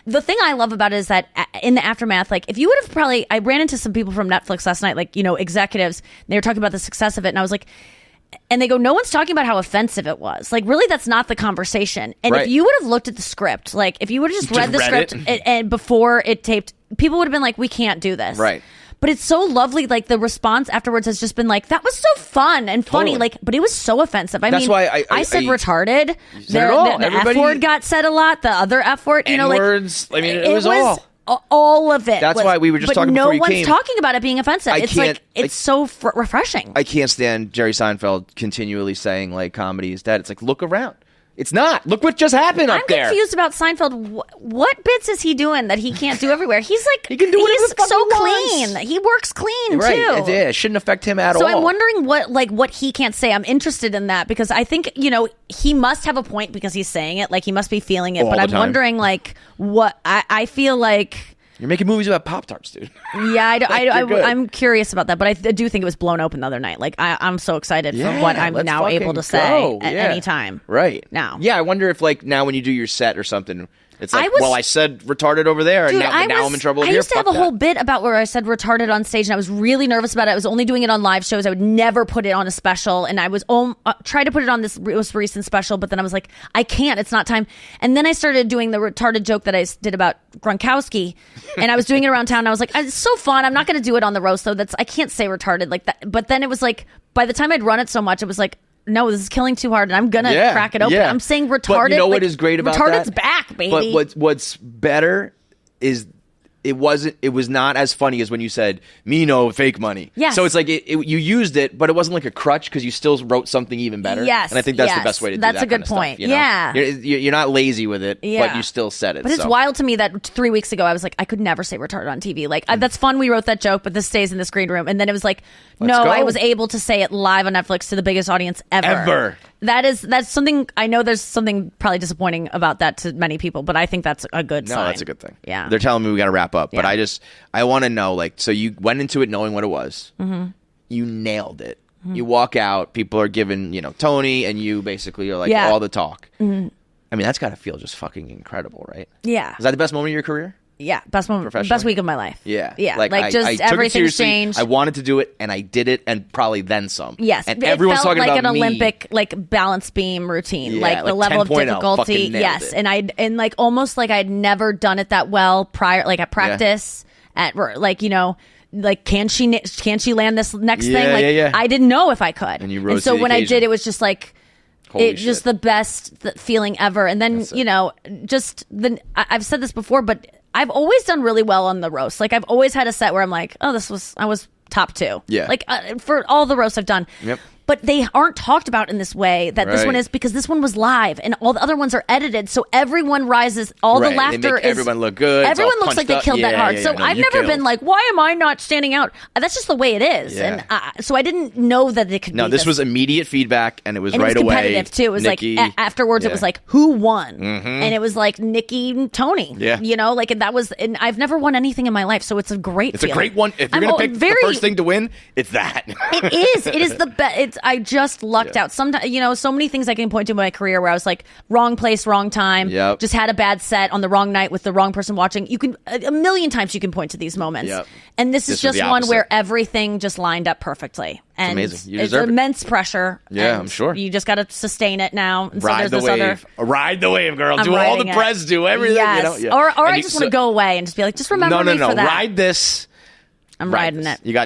the thing I love about it is that in the aftermath, like if you would have I ran into some people from Netflix last night, like, executives, and they were talking about the success of it. And I was like, and they go, no one's talking about how offensive it was. Like, really, that's not the conversation. And if you would have looked at the script, like if you would have just read the script and before it taped, people would have been like, we can't do this. Right. But it's so lovely. Like the response afterwards has just been like, that was so fun and funny. Totally. Like, but it was so offensive. That's why I said retarded. The Everybody, F word got said a lot. The other F word, N-words. like it was all of it. That's why we were just talking before you came. But no one's talking about it being offensive. It's so refreshing. I can't stand Jerry Seinfeld continually saying like comedy is dead. It's like, look around. It's not. Look what just happened up there. I'm confused about Seinfeld. What bits is he doing that he can't do everywhere? He's like, he can do whatever the fuck so he clean. wants. He works clean right. too. It shouldn't affect him at all. So I'm wondering what he can't say. I'm interested in that because I think he must have a point because he's saying it. Like he must be feeling it. All but the I'm time. wondering like what I feel like. You're making movies about Pop-Tarts, dude. Yeah, I'm curious about that, but I do think it was blown open the other night. Like, I'm so excited for what I'm now able to say at any time. Right. Now. Yeah, I wonder if, like, now when you do your set or something, it's like, I said retarded over there, and now I'm in trouble over here. I used to have a whole bit about where I said retarded on stage, and I was really nervous about it. I was only doing it on live shows. I would never put it on a special, and I was tried to put it on this most recent special, but then I was like, I can't. It's not time. And then I started doing the retarded joke that I did about Gronkowski, and I was doing it around town. And I was like, it's so fun. I'm not going to do it on the roast, though. I can't say retarded like that. But then it was like, by the time I'd run it so much, it was like, no, this is killing too hard, and I'm gonna crack it open. I'm saying retarded. But you know what is great about retarded's that? back, baby. But what's better is it was not as funny as when you said me no fake money. Yes. So it's like you used it, but it wasn't like a crutch because you still wrote something even better. Yes. And I think that's the best way to do that. That's a good point. Stuff, Yeah. You're not lazy with it, but you still said it. But it's wild to me that 3 weeks ago I was like, I could never say retarded on TV. Like that's fun. We wrote that joke, but this stays in the screen room. And then it was like, I was able to say it live on Netflix to the biggest audience ever. That's something. I know there's something probably disappointing about that to many people, but I think that's a good sign. No, that's a good thing. Yeah. They're telling me we got to wrap up, but I want to know, like, so you went into it knowing what it was. Mm-hmm. You nailed it. Mm-hmm. You walk out, people are giving, Tony, and you basically are like all the talk. Mm-hmm. I mean, that's got to feel just fucking incredible, right? Yeah. Is that the best moment of your career? Yeah, best moment, best week of my life. Yeah. Like just everything's changed. I wanted to do it, and I did it, and probably then some. Yes, and everyone's talking like about an Olympic, like balance beam routine, like the level of difficulty. Yes, and like almost like I'd never done it that well prior, like at practice, at like like can she land this next thing? Like I didn't know if I could, and so when I did, it was just like. Just the best feeling ever. And then, I've said this before, but I've always done really well on the roast. Like I've always had a set where I'm like, I was top 2. Yeah. Like for all the roasts I've done. Yep. But they aren't talked about in this way that this one is, because this one was live and all the other ones are edited. So everyone rises. All the laughter is. Everyone look good. Everyone looks like they killed that hard. So I've never been like, why am I not standing out? That's just the way it is. Yeah. And so I didn't know that it could be. No, this was immediate feedback, and it was and right it was away. Competitive too. It was Nikki, like afterwards, it was like who won, mm-hmm. and it was like Nikki and Tony. Yeah, and that was. And I've never won anything in my life, so it's a great. It's feeling. a great one. If you're gonna pick the first thing to win, it's that. It is. It is the best. I just lucked out. Sometimes, so many things I can point to in my career where I was like wrong place, wrong time. Yep. Just had a bad set on the wrong night with the wrong person watching. You can a million times you can point to these moments. Yep. And this is just one where everything just lined up perfectly. And it's amazing. You it's deserve immense pressure. Yeah, I'm sure. You just got to sustain it now. And ride the wave. Ride the wave, girl. Do all the press. Do everything. Yes. Or I just want to go away and just be like, just remember me for that. Ride this. I'm riding it. You got